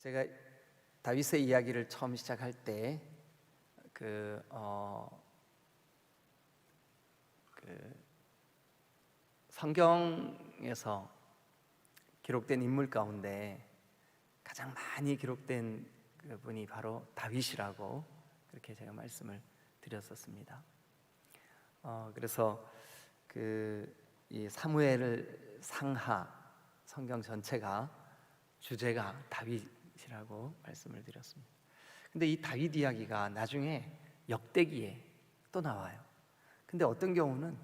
제가 다윗의 이야기를 처음 시작할 때 성경에서 기록된 인물 가운데 가장 많이 기록된 그분이 바로 다윗이라고 그렇게 제가 말씀을 드렸었습니다. 그래서 이 사무엘 상하 성경 전체가 주제가 다윗이라고 말씀을 드렸습니다. 근데 이 다윗 이야기가 나중에 역대기에 또 나와요. 근데 어떤 경우는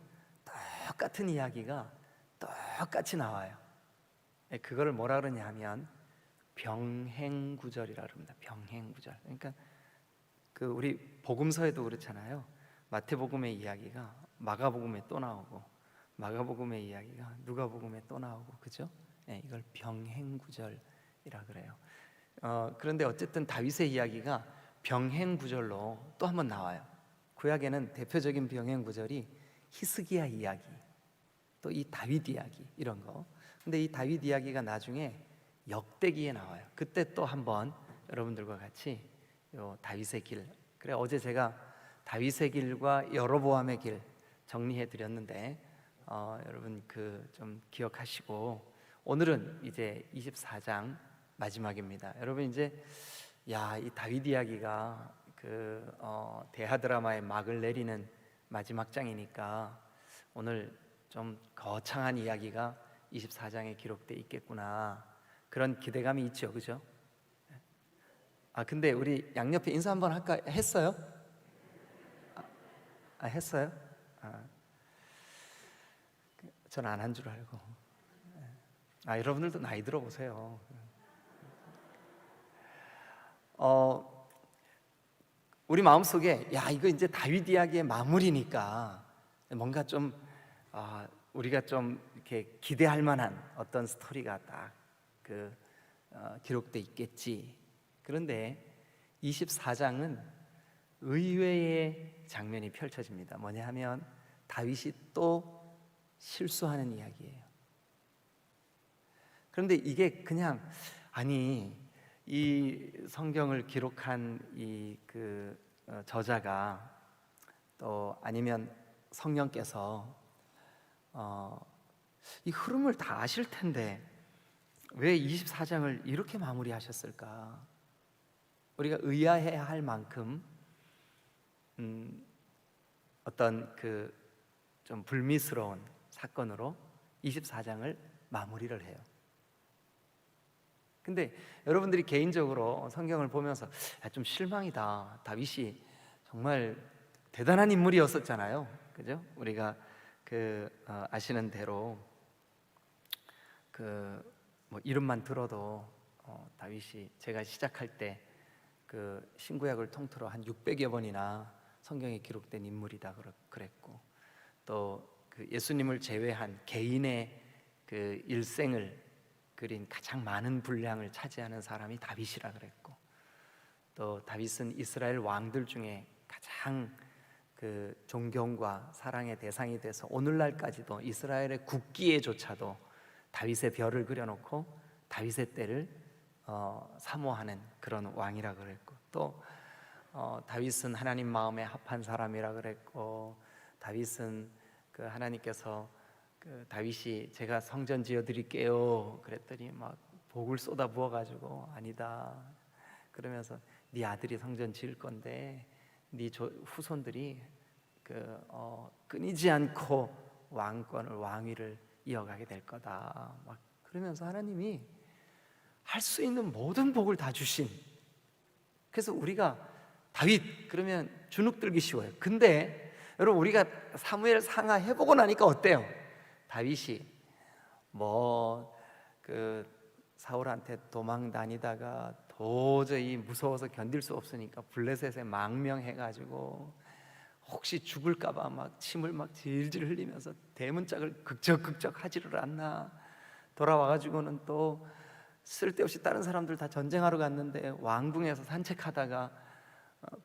똑같은 이야기가 똑같이 나와요. 그거를 뭐라 그러냐 하면 병행구절이라 그럽니다. 병행구절. 그러니까 우리 복음서에도 그렇잖아요. 마태복음의 이야기가 마가복음에 또 나오고, 마가복음의 이야기가 누가복음에 또 나오고, 그죠? 이걸 병행구절이라 그래요. 그런데 어쨌든 다윗의 이야기가 병행구절로 또 한 번 나와요. 구약에는 대표적인 병행구절이 히스기야 이야기, 또 이 다윗 이야기 이런 거. 근데 이 다윗 이야기가 나중에 역대기에 나와요. 그때 또 한 번 여러분들과 같이 요 다윗의 길. 그래, 어제 제가 다윗의 길과 여로보암의 길 정리해 드렸는데 여러분 좀 기억하시고, 오늘은 이제 24장 마지막입니다. 여러분 이제 이 다윗 이야기가 대하 드라마의 막을 내리는 마지막 장이니까 오늘 좀 거창한 이야기가 24장에 기록되어 있겠구나, 그런 기대감이 있죠, 그죠? 근데 우리 양옆에 인사 한번 할까 했어요? 했어요? 전 안 한 줄 알고. 여러분들도 나이 들어보세요. 우리 마음속에 이거 이제 다윗 이야기의 마무리니까 뭔가 좀 우리가 좀 이렇게 기대할 만한 어떤 스토리가 딱 기록돼 있겠지. 그런데 24장은 의외의 장면이 펼쳐집니다. 뭐냐 하면 다윗이 또 실수하는 이야기예요. 그런데 이게 그냥 이 성경을 기록한 이 저자가, 또 아니면 성령께서 이 흐름을 다 아실 텐데 왜 24장을 이렇게 마무리하셨을까? 우리가 의아해야 할 만큼 어떤 좀 불미스러운 사건으로 24장을 마무리를 해요. 근데 여러분들이 개인적으로 성경을 보면서 좀 실망이다, 다윗이 정말 대단한 인물이었었잖아요, 그죠? 우리가 아시는 대로 뭐 이름만 들어도 다윗이 제가 시작할 때 신구약을 통틀어 한 600여 번이나 성경에 기록된 인물이다 그랬고, 또 예수님을 제외한 개인의 일생을 그린 가장 많은 분량을 차지하는 사람이 다윗이라 그랬고, 또 다윗은 이스라엘 왕들 중에 가장 존경과 사랑의 대상이 돼서 오늘날까지도 이스라엘의 국기에조차도 다윗의 별을 그려놓고 다윗의 때를 사모하는 그런 왕이라 그랬고, 또 다윗은 하나님 마음에 합한 사람이라 그랬고, 다윗은 하나님께서 다윗이 제가 성전 지어 드릴게요 그랬더니 막 복을 쏟아 부어 가지고 아니다 그러면서 네 아들이 성전 지을 건데 네 후손들이 끊이지 않고 왕위를 이어가게 될 거다, 막 그러면서 하나님이 할 수 있는 모든 복을 다 주신. 그래서 우리가 다윗 그러면 주눅 들기 쉬워요. 근데 여러분, 우리가 사무엘 상하 해보고 나니까 어때요? 다윗이 사울한테 도망 다니다가 도저히 무서워서 견딜 수 없으니까 블레셋에 망명해가지고 혹시 죽을까봐 막 침을 막 질질 흘리면서 대문짝을 극적극적 하지를 않나. 돌아와가지고는 또 쓸데없이 다른 사람들 다 전쟁하러 갔는데 왕궁에서 산책하다가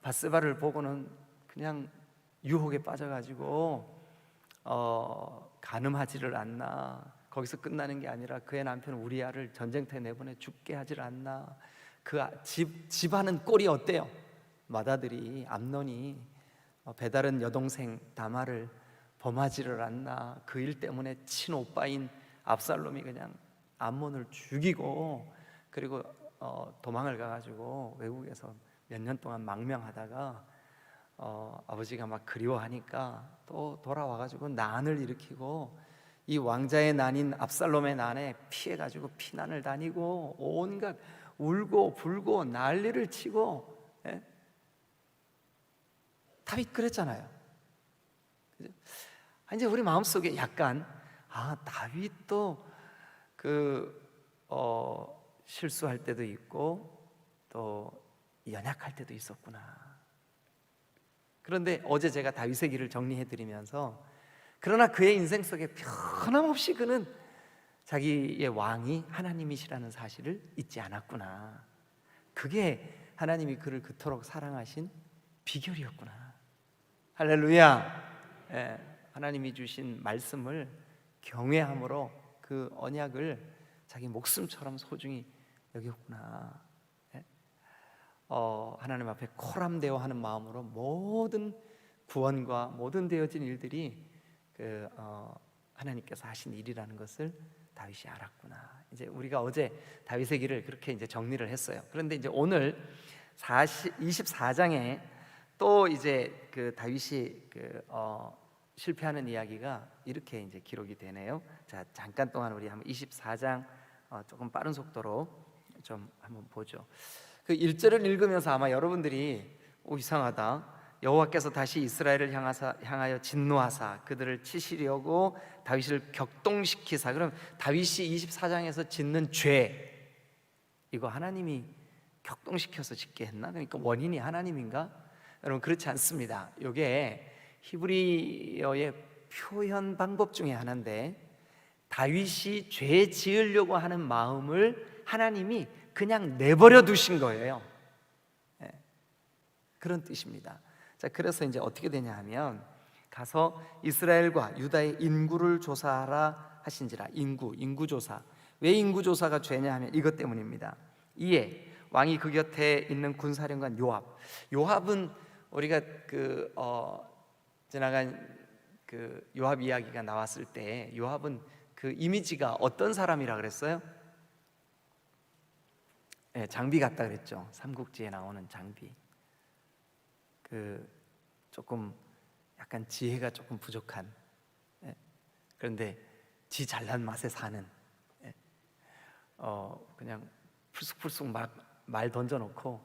밧세바를 보고는 그냥 유혹에 빠져가지고 간음하지를 않나. 거기서 끝나는 게 아니라 그의 남편 우리아를 전쟁터에 내보내 죽게 하지를 않나. 그 집안은 꼴이 어때요? 맏아들이 암논이 배다른 여동생 다말을 범하지를 않나, 그 일 때문에 친오빠인 압살롬이 그냥 암몬을 죽이고, 그리고 도망을 가가지고 외국에서 몇 년 동안 망명하다가 아버지가 막 그리워하니까 또 돌아와가지고 난을 일으키고, 이 왕자의 난인 압살롬의 난에 피해가지고 피난을 다니고 온갖 울고 불고 난리를 치고, 예? 다윗 그랬잖아요. 그죠? 이제 우리 마음속에 약간 다윗도 실수할 때도 있고 또 연약할 때도 있었구나. 그런데 어제 제가 다윗의 길을 정리해드리면서, 그러나 그의 인생 속에 변함없이 그는 자기의 왕이 하나님이시라는 사실을 잊지 않았구나. 그게 하나님이 그를 그토록 사랑하신 비결이었구나. 할렐루야. 예, 하나님이 주신 말씀을 경외함으로 그 언약을 자기 목숨처럼 소중히 여겼구나. 예? 하나님 앞에 코람되어 하는 마음으로 모든 구원과 모든 되어진 일들이 하나님께서 하신 일이라는 것을 다윗이 알았구나. 이제 우리가 어제 다윗의 길을 그렇게 이제 정리를 했어요. 그런데 이제 오늘 24장에 또 이제 그 다윗이 실패하는 이야기가 이렇게 이제 기록이 되네요. 자, 잠깐 동안 우리 한번 24장 조금 빠른 속도로 좀 한번 보죠. 그 1절을 읽으면서 아마 여러분들이 이상하다, 여호와께서 다시 이스라엘을 향하여 진노하사 그들을 치시려고 다윗을 격동시키사. 그럼 다윗이 24장에서 짓는 죄, 이거 하나님이 격동시켜서 짓게 했나? 그러니까 원인이 하나님인가? 여러분, 그렇지 않습니다. 이게 히브리어의 표현 방법 중에 하나인데, 다윗이 죄 지으려고 하는 마음을 하나님이 그냥 내버려 두신 거예요. 그런 뜻입니다. 자, 그래서 이제 어떻게 되냐 하면, 가서 이스라엘과 유다의 인구를 조사하라 하신지라. 인구 조사. 왜 인구 조사가 죄냐 하면 이것 때문입니다. 이에 왕이 그 곁에 있는 군사령관 요압은 우리가 지나간 그 요압 이야기가 나왔을 때 요압은 그 이미지가 어떤 사람이라 그랬어요? 네, 장비 같다 그랬죠. 삼국지에 나오는 장비. 조금 약간 지혜가 조금 부족한, 그런데 지 잘난 맛에 사는, 그냥 풀쑥풀쑥 막 말 던져놓고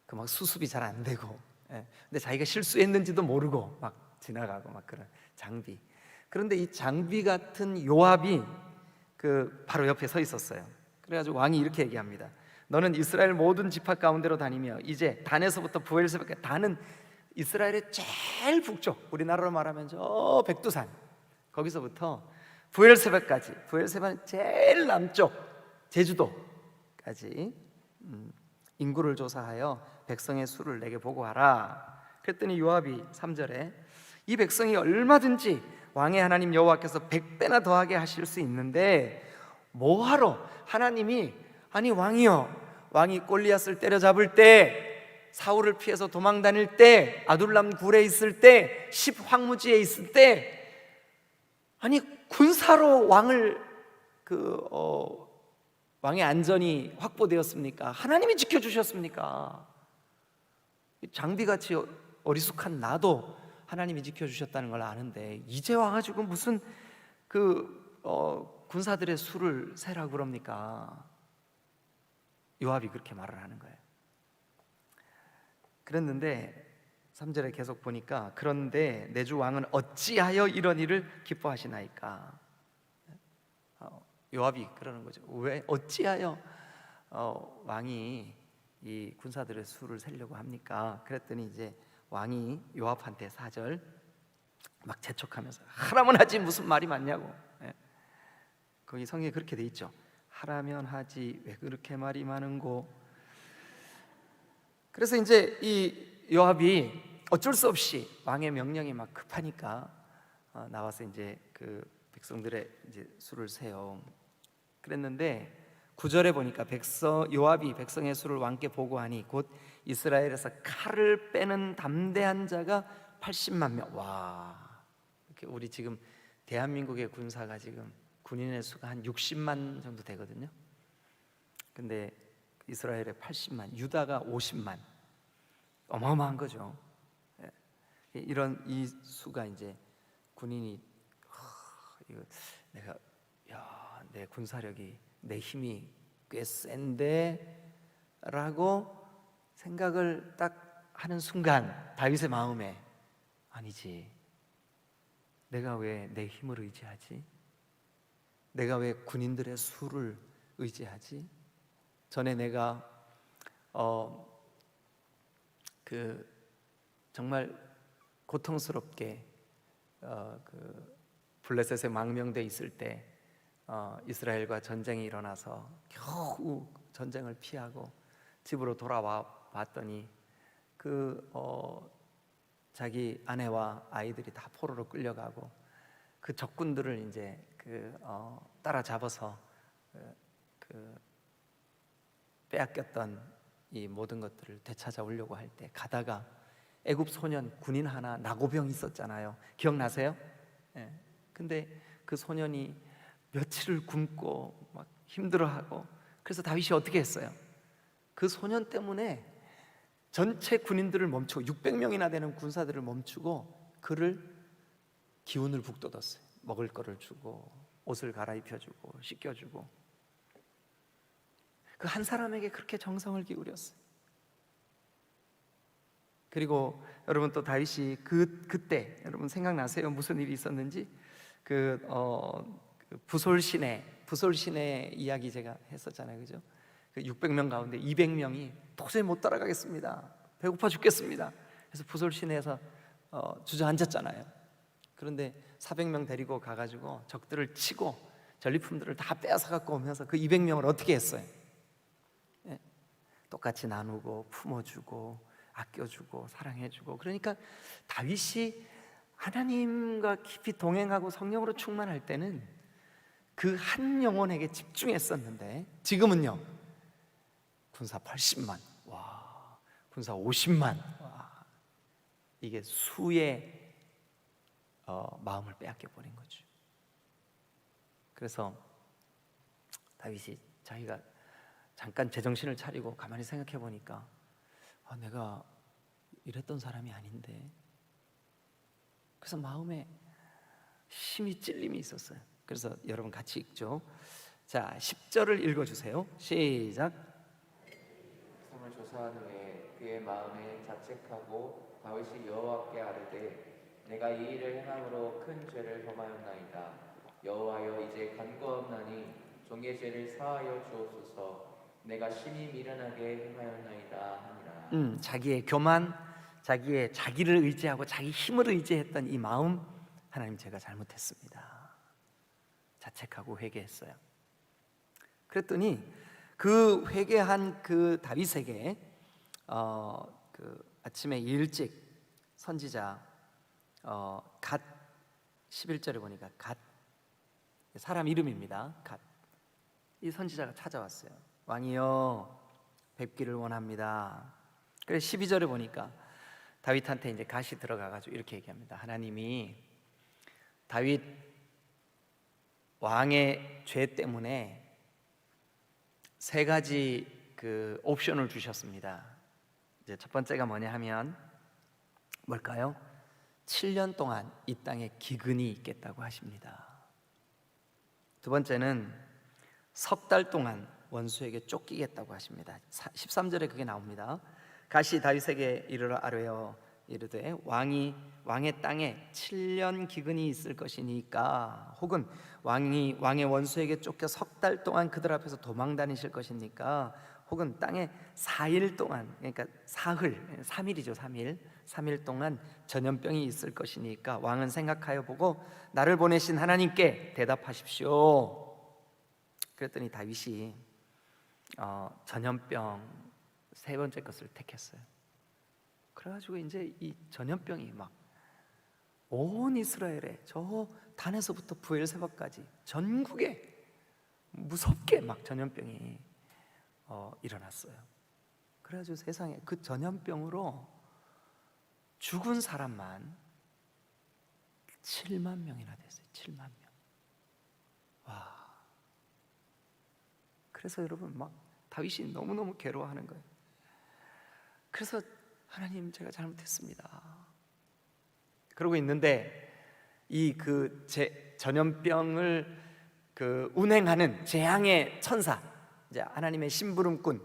그 막 수습이 잘 안 되고, 근데 자기가 실수했는지도 모르고 막 지나가고 막 그런 장비. 그런데 이 장비 같은 요압이 바로 옆에 서 있었어요. 그래가지고 왕이 이렇게 얘기합니다. 너는 이스라엘 모든 지파 가운데로 다니며 이제 단에서부터 부엘세바까지, 단은 이스라엘의 제일 북쪽, 우리나라로 말하면 저 백두산, 거기서부터 부엘세바까지, 부엘세바는 제일 남쪽 제주도까지 인구를 조사하여 백성의 수를 내게 보고하라. 그랬더니 요압이 3절에 이 백성이 얼마든지 왕의 하나님 여호와께서 100배나 더하게 하실 수 있는데 뭐하러 하나님이, 아니 왕이 골리앗을 때려잡을 때, 사울을 피해서 도망 다닐 때, 아둘람 굴에 있을 때, 십 황무지에 있을 때, 아니 군사로 왕의 안전이 확보되었습니까? 하나님이 지켜주셨습니까? 장비같이 어리숙한 나도 하나님이 지켜주셨다는 걸 아는데 이제 와가지고 무슨 군사들의 수를 세라 그럽니까? 요압이 그렇게 말을 하는 거예요. 그랬는데 3절에 계속 보니까, 그런데 내 주 왕은 어찌하여 이런 일을 기뻐하시나이까? 요압이 그러는 거죠. 왜 어찌하여 왕이 이 군사들의 수를 세려고 합니까? 그랬더니 이제 왕이 요압한테 4절 막 재촉하면서, 하라면 하지 무슨 말이 많냐고. 거기 성경에 그렇게 돼 있죠. 하라면 하지 왜 그렇게 말이 많은고. 그래서 이제 이 요압이 어쩔 수 없이 왕의 명령이 막 급하니까 나와서 이제 그 백성들의 이제 수를 세요. 그랬는데 9절에 보니까 요압이 백성의 수를 왕께 보고하니 곧 이스라엘에서 칼을 빼는 담대한 자가 80만 명. 와, 이렇게 우리 지금 대한민국의 군사가 지금 군인의 수가 한 60만 정도 되거든요. 근데 이스라엘에 80만, 유다가 50만, 어마어마한 거죠. 이런 이 수가 이제 군인이 이거 내가 내 군사력이 내 힘이 꽤 센데라고 생각을 딱 하는 순간 다윗의 마음에 아니지, 내가 왜 내 힘을 의지하지? 내가 왜 군인들의 수를 의지하지? 전에 내가 정말 고통스럽게 블레셋에 망명돼 있을 때 이스라엘과 전쟁이 일어나서 겨우 전쟁을 피하고 집으로 돌아와 봤더니 자기 아내와 아이들이 다 포로로 끌려가고 그 적군들을 이제 따라잡아서 빼앗겼던 이 모든 것들을 되찾아오려고 할 때 가다가 애굽 소년 군인 하나 나고병 있었잖아요. 기억나세요? 예. 근데 그 소년이 며칠을 굶고 막 힘들어하고, 그래서 다윗이 어떻게 했어요? 그 소년 때문에 전체 군인들을 멈추고 600명이나 되는 군사들을 멈추고 그를 기운을 북돋았어요. 먹을 거를 주고 옷을 갈아입혀주고 씻겨주고, 그 한 사람에게 그렇게 정성을 기울였어요. 그리고 여러분 또 다윗이 그때 여러분 생각나세요? 무슨 일이 있었는지? 부솔 시내 이야기 제가 했었잖아요, 그죠? 그 600명 가운데 200명이 도저히 못 따라가겠습니다. 배고파 죽겠습니다. 그래서 부솔 시내에서 주저앉았잖아요. 그런데 400명 데리고 가가지고 적들을 치고 전리품들을 다 빼앗아 갖고 오면서 그 200명을 어떻게 했어요? 예? 똑같이 나누고 품어주고 아껴주고 사랑해주고. 그러니까 다윗이 하나님과 깊이 동행하고 성령으로 충만할 때는 그 한 영혼에게 집중했었는데, 지금은요, 군사 80만, 와, 군사 50만, 와, 이게 수의 마음을 빼앗겨 버린 거죠. 그래서 다윗이 자기가 잠깐 제정신을 차리고 가만히 생각해 보니까 내가 이랬던 사람이 아닌데. 그래서 마음에 심히 찔림이 있었어요. 그래서 여러분 같이 읽죠. 자, 10절을 읽어주세요. 시작. 성을 조사한 후에 그의 마음에 자책하고 다윗이 여호와께 아뢰되 내가 이 일을 행함으로 큰 죄를 범하였나이다. 여호와여, 이제 간구하옵나니 종의 죄를 사하여 주옵소서. 내가 심히 미련하게 행하였나이다 하니라. 자기의 교만, 자기를 의지하고 자기 힘을 의지했던 이 마음, 하나님 제가 잘못했습니다. 자책하고 회개했어요. 그랬더니 그 회개한 그 다윗에게 아침에 일찍 선지자 갓, 11절에 보니까 갓, 사람 이름입니다. 갓, 이 선지자가 찾아왔어요. 왕이여, 뵙기를 원합니다. 그래서 12절에 보니까 다윗한테 이제 갓이 들어가가지고 이렇게 얘기합니다. 하나님이 다윗 왕의 죄 때문에 세 가지 옵션을 주셨습니다. 이제 첫 번째가 뭐냐 하면 뭘까요? 7년 동안 이 땅에 기근이 있겠다고 하십니다. 두 번째는 석 달 동안 원수에게 쫓기겠다고 하십니다. 13절에 그게 나옵니다. 갓이 다윗에게 이르러 아뢰어 이르되 왕의 땅에 7년 기근이 있을 것이니까, 혹은 왕의 원수에게 쫓겨 석 달 동안 그들 앞에서 도망 다니실 것이니까, 혹은 땅에 4일 동안, 그러니까 사흘, 3일이죠, 3일 동안 전염병이 있을 것이니까 왕은 생각하여 보고 나를 보내신 하나님께 대답하십시오. 그랬더니 다윗이 전염병 세 번째 것을 택했어요. 그래가지고 이제 이 전염병이 막 온 이스라엘에, 저 단에서부터 부엘세바까지 전국에 무섭게 막 전염병이 일어났어요. 그래가지고 세상에 그 전염병으로 죽은 사람만 7만 명이나 됐어요. 7만 명. 와. 그래서 여러분 막 다윗이 너무너무 괴로워하는 거예요. 그래서 하나님, 제가 잘못했습니다. 그러고 있는데 이 그 전염병을 운행하는 재앙의 천사, 이제 하나님의 심부름꾼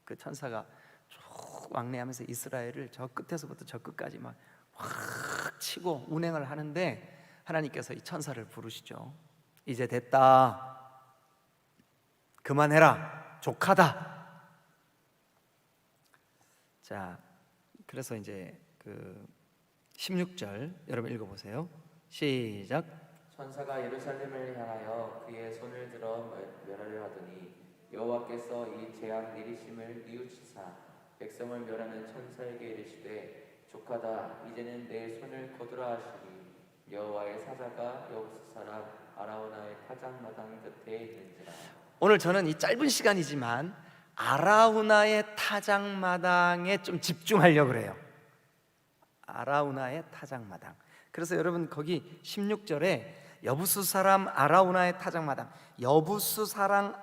그 천사가 쭉 왕래하면서 이스라엘을 저 끝에서부터 저 끝까지 막 확 치고 운행을 하는데 하나님께서 이 천사를 부르시죠. 이제 됐다. 그만해라. 족하다. 자, 그래서 이제 그 16절 여러분 읽어보세요. 시작. 천사가 예루살렘을 향하여 그의 손을 들어 멸하려 하더니 여호와께서 이 재앙 내리심을 뉘우치사 백성을 멸하는 천사에게 이르시되 족하다. 이제는 내 손을 거두라 하시니 여호와의 사자가 여부스 사람 아라우나의 타작마당 곁에 있는지라. 오늘 저는 이 짧은 시간이지만 아라우나의 타작마당에 좀 집중하려고 그래요. 아라우나의 타작마당. 그래서 여러분 거기 16절에 여부스 사람 아라우나의 타작마당, 여부스 사람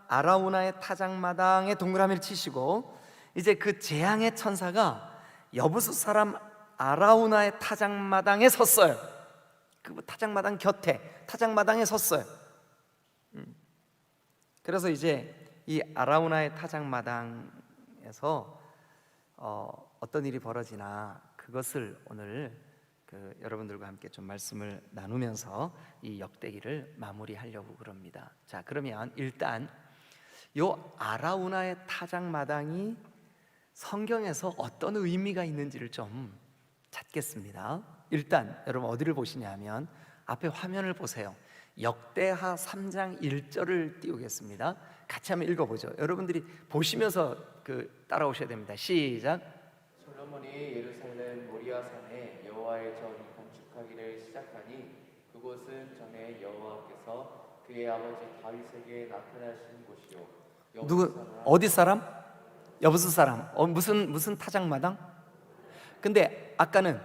아라우나의 타작마당에 동그라미를 치시고, 이제 그 재앙의 천사가 여부스 사람 아라우나의 타작마당에 섰어요. 그 타작마당 곁에, 타작마당에 섰어요. 그래서 이제 이 아라우나의 타작마당에서 어떤 일이 벌어지나 그것을 오늘 여러분들과 함께 좀 말씀을 나누면서 이 역대기를 마무리하려고 그럽니다. 자, 그러면 일단 요 아라우나의 타작마당이 성경에서 어떤 의미가 있는지를 좀 찾겠습니다. 일단 여러분 어디를 보시냐면 앞에 화면을 보세요. 역대하 3장 1절을 띄우겠습니다. 같이 한번 읽어보죠. 여러분들이 보시면서 따라오셔야 됩니다. 시작. 솔로몬이 예루살렘 모리아 산에 여호와의 전 건축하기를 시작하니 그곳은 전에 여호와께서 그의 아버지 다윗에게 나타나신 곳이요. 누구 어디 사람? 여부스 사람. 무슨 타작마당? 근데 아까는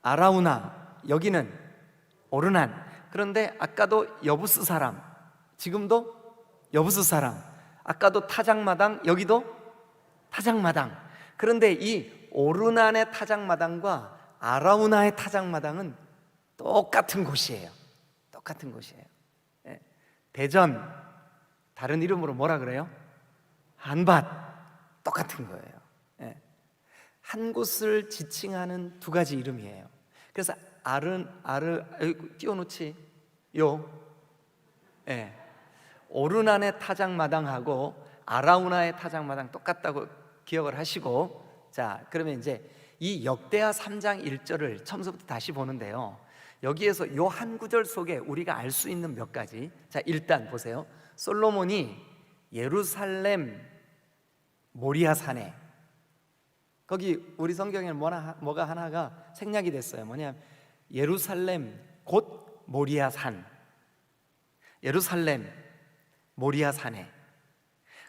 아라우나, 여기는 오르난. 그런데 아까도 여부스 사람, 지금도 여부스 사람. 아까도 타작마당, 여기도 타작마당. 그런데 이 오르난의 타작마당과 아라우나의 타작마당은 똑같은 곳이에요. 똑같은 곳이에요. 대전, 다른 이름으로 뭐라 그래요? 한밭. 똑같은 거예요. 한 곳을 지칭하는 두 가지 이름이에요. 그래서 띄워놓지. 오르난의 타작마당하고 아라우나의 타작마당 똑같다고 기억을 하시고, 자, 그러면 이제 이 역대하 3장 1절을 처음부터 다시 보는데요. 여기에서 요 한 구절 속에 우리가 알 수 있는 몇 가지. 자, 일단 보세요. 솔로몬이 예루살렘 모리아 산에, 거기 우리 성경에는 뭐가 하나가 생략이 됐어요. 뭐냐면 예루살렘 곧 모리아 산, 예루살렘 모리아 산에.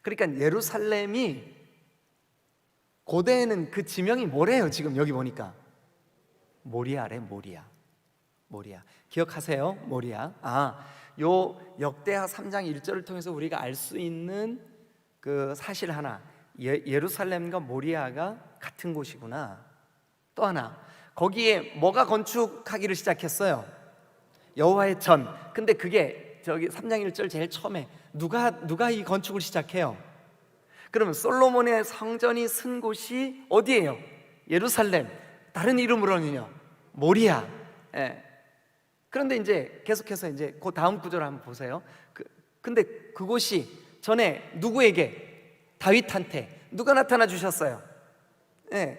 그러니까 예루살렘이 고대에는 그 지명이 뭐래요? 지금 여기 보니까 모리아래. 모리아. 기억하세요? 모리아. 요 역대하 3장 1절을 통해서 우리가 알 수 있는 그 사실 하나, 예루살렘과 모리아가 같은 곳이구나. 또 하나, 거기에 뭐가 건축하기를 시작했어요? 여호와의 전. 근데 그게 저기 3장 1절 제일 처음에 누가 이 건축을 시작해요? 그러면 솔로몬의 성전이 쓴 곳이 어디예요? 예루살렘. 다른 이름으로는요, 모리아. 그런데 이제 계속해서 이제 그 다음 구절 한번 보세요. 근데 그곳이 전에 누구에게? 다윗한테 누가 나타나 주셨어요?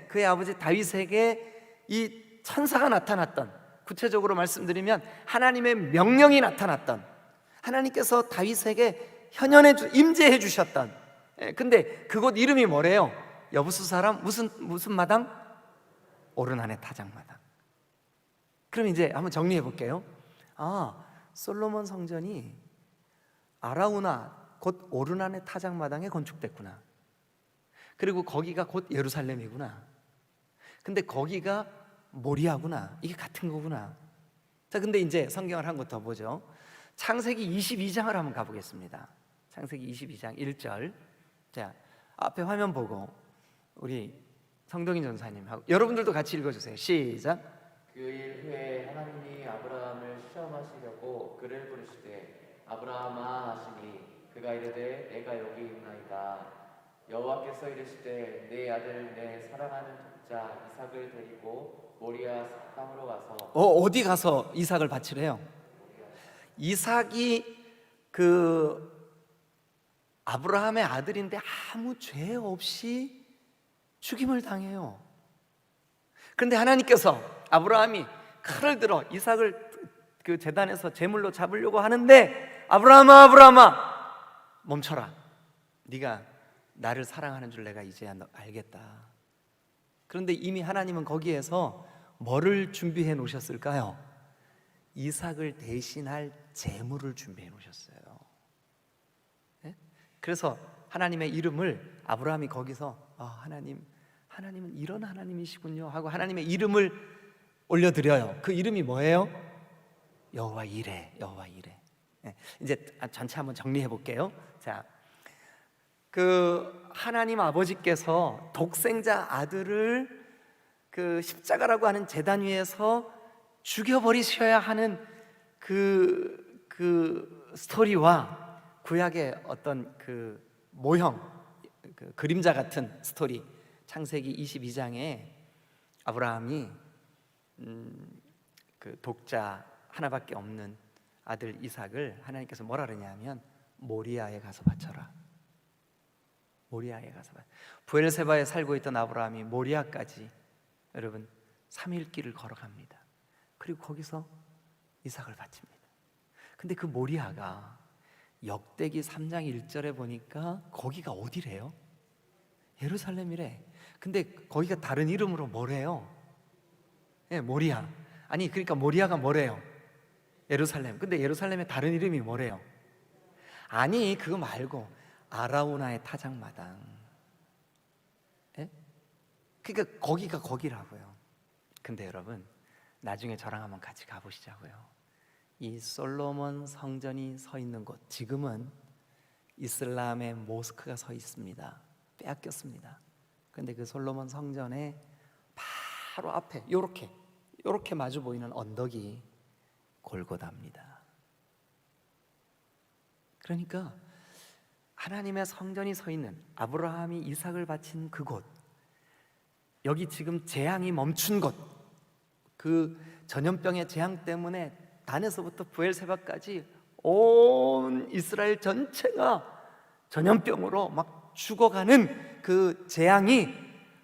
그의 아버지 다윗에게 이 천사가 나타났던, 구체적으로 말씀드리면 하나님의 명령이 나타났던, 하나님께서 다윗에게 임재해 주셨던. 근데 그곳 이름이 뭐래요? 여부수 사람 무슨 마당? 오르난의 타작마당. 그럼 이제 한번 정리해 볼게요. 솔로몬 성전이 아라우나 곧 오르난의 타작마당에 건축됐구나. 그리고 거기가 곧 예루살렘이구나. 근데 거기가 모리아구나. 이게 같은 거구나. 자, 근데 이제 성경을 한 것 더 보죠. 창세기 22장을 한번 가보겠습니다. 창세기 22장 1절. 자, 앞에 화면 보고 우리 성동인 전사님하고 여러분들도 같이 읽어주세요. 시작. 그 일 후에 하나님이 아브라함을 시험하시려고 그를 부르시되 아브라함아 하시니 그가 이르되 내가 여기 있나이다. 여호와께서 이르시되 내 아들 내 사랑하는 독자 이삭을 데리고 모리아 땅으로 가서 어디 가서 이삭을 바치래요? 이삭이 그 아브라함의 아들인데 아무 죄 없이 죽임을 당해요. 그런데 하나님께서 아브라함이 칼을 들어 이삭을 그 제단에서 제물로 잡으려고 하는데 아브라함아 아브라함아 멈춰라. 네가 나를 사랑하는 줄 내가 이제야 알겠다. 그런데 이미 하나님은 거기에서 뭐를 준비해 놓으셨을까요? 이삭을 대신할 제물을 준비해 놓으셨어요. 네? 그래서 하나님의 이름을 아브라함이 거기서 하나님은 이런 하나님이시군요 하고 하나님의 이름을 올려드려요. 그 이름이 뭐예요? 여호와 이레. 여호와 이레. 네. 이제 전체 한번 정리해 볼게요. 자, 그 하나님 아버지께서 독생자 아들을 그 십자가라고 하는 제단 위에서 죽여버리셔야 하는 그 스토리와 구약의 어떤 그 모형, 그 그림자 같은 스토리, 창세기 22장에 아브라함이 그 독자 하나밖에 없는 아들 이삭을 하나님께서 뭐라 그러냐면 모리아에 가서 바쳐라. 모리아에 가서 바쳐. 부엘세바에 살고 있던 아브라함이 모리아까지 여러분 3일 길을 걸어갑니다. 그리고 거기서 이삭을 바칩니다. 근데 그 모리아가 역대기 3장 1절에 보니까 거기가 어디래요? 예루살렘이래. 근데 거기가 다른 이름으로 뭐래요? 모리아. 아니 그러니까 모리아가 뭐래요? 예루살렘. 근데 예루살렘의 다른 이름이 뭐래요? 아니 그거 말고 아라우나의 타작마당. 그러니까 거기가 거기라고요. 근데 여러분 나중에 저랑 한번 같이 가보시자고요. 이 솔로몬 성전이 서 있는 곳, 지금은 이슬람의 모스크가 서 있습니다. 빼앗겼습니다. 근데 그 솔로몬 성전의 바로 앞에 요렇게 마주 보이는 언덕이 골고다입니다. 그러니까 하나님의 성전이 서 있는, 아브라함이 이삭을 바친 그곳, 여기 지금 재앙이 멈춘 곳, 그 전염병의 재앙 때문에 단에서부터 부엘세바까지 온 이스라엘 전체가 전염병으로 막 죽어가는 그 재앙이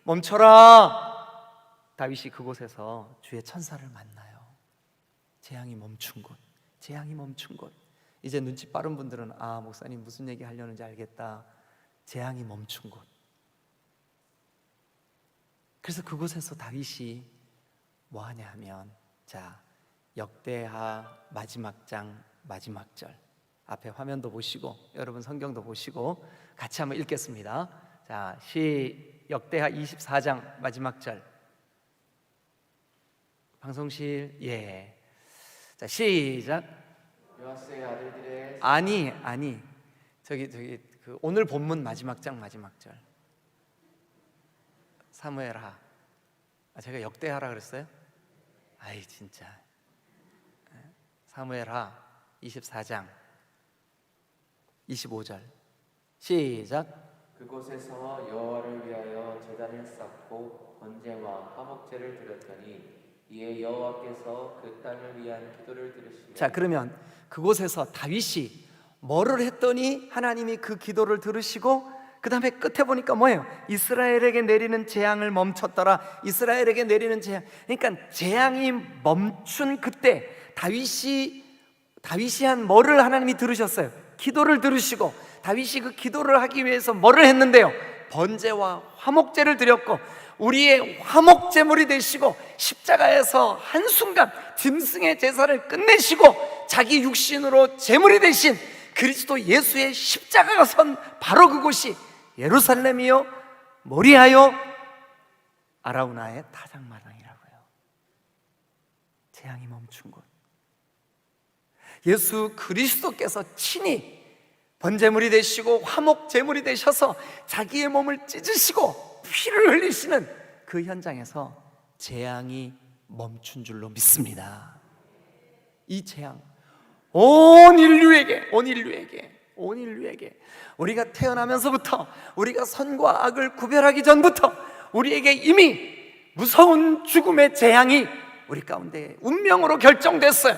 멈춰라. 다윗이 그곳에서 주의 천사를 만나요. 재앙이 멈춘 곳, 재앙이 멈춘 곳. 이제 눈치 빠른 분들은 목사님 무슨 얘기 하려는지 알겠다. 재앙이 멈춘 곳. 그래서 그곳에서 다윗이 뭐 하냐 하면, 자, 역대하 마지막 장 마지막 절, 앞에 화면도 보시고 여러분 성경도 보시고 같이 한번 읽겠습니다. 자, 역대하 24장 마지막 절. 방송실 자, 시작. 요아스의 아들들의 아니 저기 그 오늘 본문 마지막 장 마지막 절. 사무엘하. 제가 역대하라 그랬어요? 아이 진짜. 사무엘하 24장 25절 시작. 그곳에서 여호와를 위하여 제단을 쌓고 번제와 화목제를 드렸더니 이에 여호와께서 그 땅을 위한 기도를 들으시며. 자, 그러면 그곳에서 다윗이 뭐를 했더니 하나님이 그 기도를 들으시고 그 다음에 끝에 보니까 뭐예요? 이스라엘에게 내리는 재앙을 멈췄더라. 이스라엘에게 내리는 재앙. 그러니까 재앙이 멈춘 그때 다윗이 한 뭐를 하나님이 들으셨어요? 기도를 들으시고 다윗이 그 기도를 하기 위해서 뭐를 했는데요? 번제와 화목제를 드렸고 우리의 화목제물이 되시고 십자가에서 한순간 짐승의 제사를 끝내시고 자기 육신으로 제물이 되신 그리스도 예수의 십자가가 선 바로 그곳이 예루살렘이요 모리아요 아라우나의 타작마당이라고요. 재앙이 멈춘 곳. 예수 그리스도께서 친히 번제물이 되시고 화목 제물이 되셔서 자기의 몸을 찢으시고 피를 흘리시는 그 현장에서 재앙이 멈춘 줄로 믿습니다. 이 재앙 온 인류에게 우리가 태어나면서부터 우리가 선과 악을 구별하기 전부터 우리에게 이미 무서운 죽음의 재앙이 우리 가운데 운명으로 결정됐어요.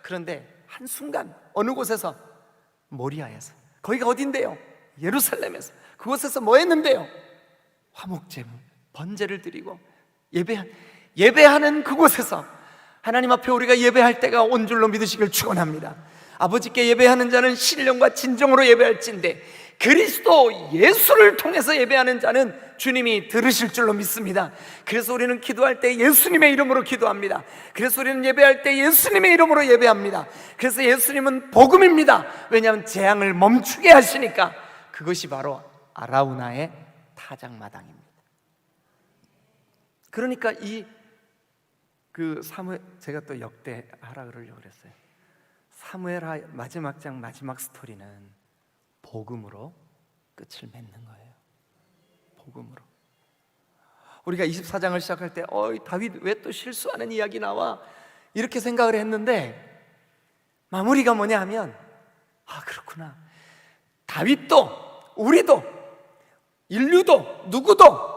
그런데 한순간 어느 곳에서, 모리아에서, 거기가 어딘데요? 예루살렘에서, 그곳에서 뭐 했는데요? 화목제물, 번제를 드리고 예배하는 그곳에서 하나님 앞에 우리가 예배할 때가 온 줄로 믿으시길 축원합니다. 아버지께 예배하는 자는 신령과 진정으로 예배할진대 그리스도 예수를 통해서 예배하는 자는 주님이 들으실 줄로 믿습니다. 그래서 우리는 기도할 때 예수님의 이름으로 기도합니다. 그래서 우리는 예배할 때 예수님의 이름으로 예배합니다. 그래서 예수님은 복음입니다. 왜냐하면 재앙을 멈추게 하시니까. 그것이 바로 아라우나의 타작마당입니다. 그러니까 사무엘, 제가 또 역대하라 그러려고 그랬어요. 사무엘하 마지막 장 마지막 스토리는 복음으로 끝을 맺는 거예요. 복음으로. 우리가 24장을 시작할 때 다윗 왜 또 실수하는 이야기 나와? 이렇게 생각을 했는데 마무리가 뭐냐 하면 그렇구나. 다윗도 우리도 인류도 누구도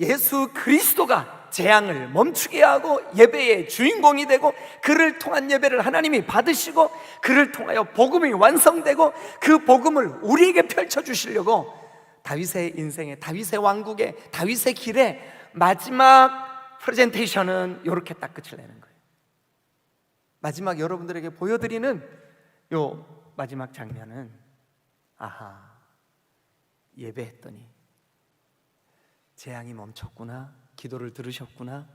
예수 그리스도가 재앙을 멈추게 하고 예배의 주인공이 되고 그를 통한 예배를 하나님이 받으시고 그를 통하여 복음이 완성되고 그 복음을 우리에게 펼쳐주시려고 다윗의 인생에, 다윗의 왕국에, 다윗의 길에 마지막 프레젠테이션은 이렇게 딱 끝을 내는 거예요. 마지막 여러분들에게 보여드리는 요 마지막 장면은 예배했더니 재앙이 멈췄구나, 기도를 들으셨구나,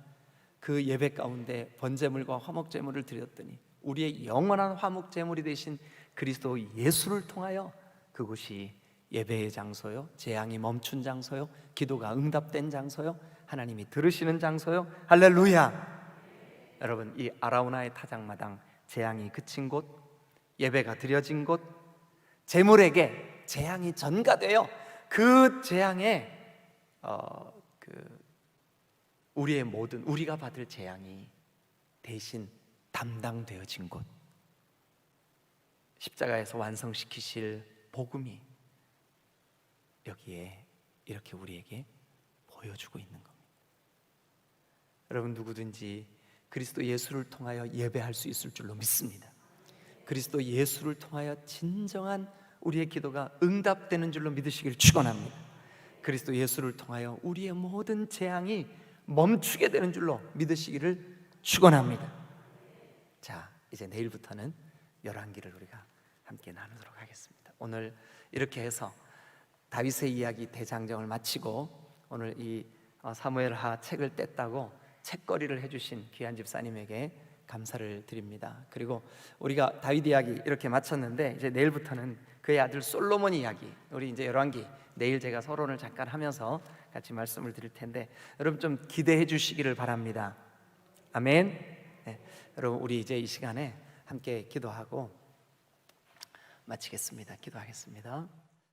그 예배 가운데 번제물과 화목제물을 드렸더니 우리의 영원한 화목제물이 되신 그리스도 예수를 통하여 그곳이 예배의 장소요, 재앙이 멈춘 장소요, 기도가 응답된 장소요, 하나님이 들으시는 장소요. 할렐루야. 여러분, 이 아라우나의 타작마당, 재앙이 그친 곳, 예배가 드려진 곳, 제물에게 재앙이 전가되어 그 재앙에 우리의 모든, 우리가 받을 재앙이 대신 담당되어진 곳, 십자가에서 완성시키실 복음이 여기에 이렇게 우리에게 보여주고 있는 겁니다. 여러분, 누구든지 그리스도 예수를 통하여 예배할 수 있을 줄로 믿습니다. 그리스도 예수를 통하여 진정한 우리의 기도가 응답되는 줄로 믿으시길 축원합니다. 그리스도 예수를 통하여 우리의 모든 재앙이 멈추게 되는 줄로 믿으시기를 축원합니다. 자, 이제 내일부터는 열왕기를 우리가 함께 나누도록 하겠습니다. 오늘 이렇게 해서 다윗의 이야기 대장정을 마치고 오늘 이 사무엘하 책을 뗐다고 책거리를 해주신 귀한 집사님에게 감사를 드립니다. 그리고 우리가 다윗 이야기 이렇게 마쳤는데 이제 내일부터는 그의 아들 솔로몬 이야기, 우리 이제 열왕기 내일 제가 서론을 잠깐 하면서 같이 말씀을 드릴 텐데 여러분 좀 기대해 주시기를 바랍니다. 아멘. 네, 여러분 우리 이제 이 시간에 함께 기도하고 마치겠습니다. 기도하겠습니다.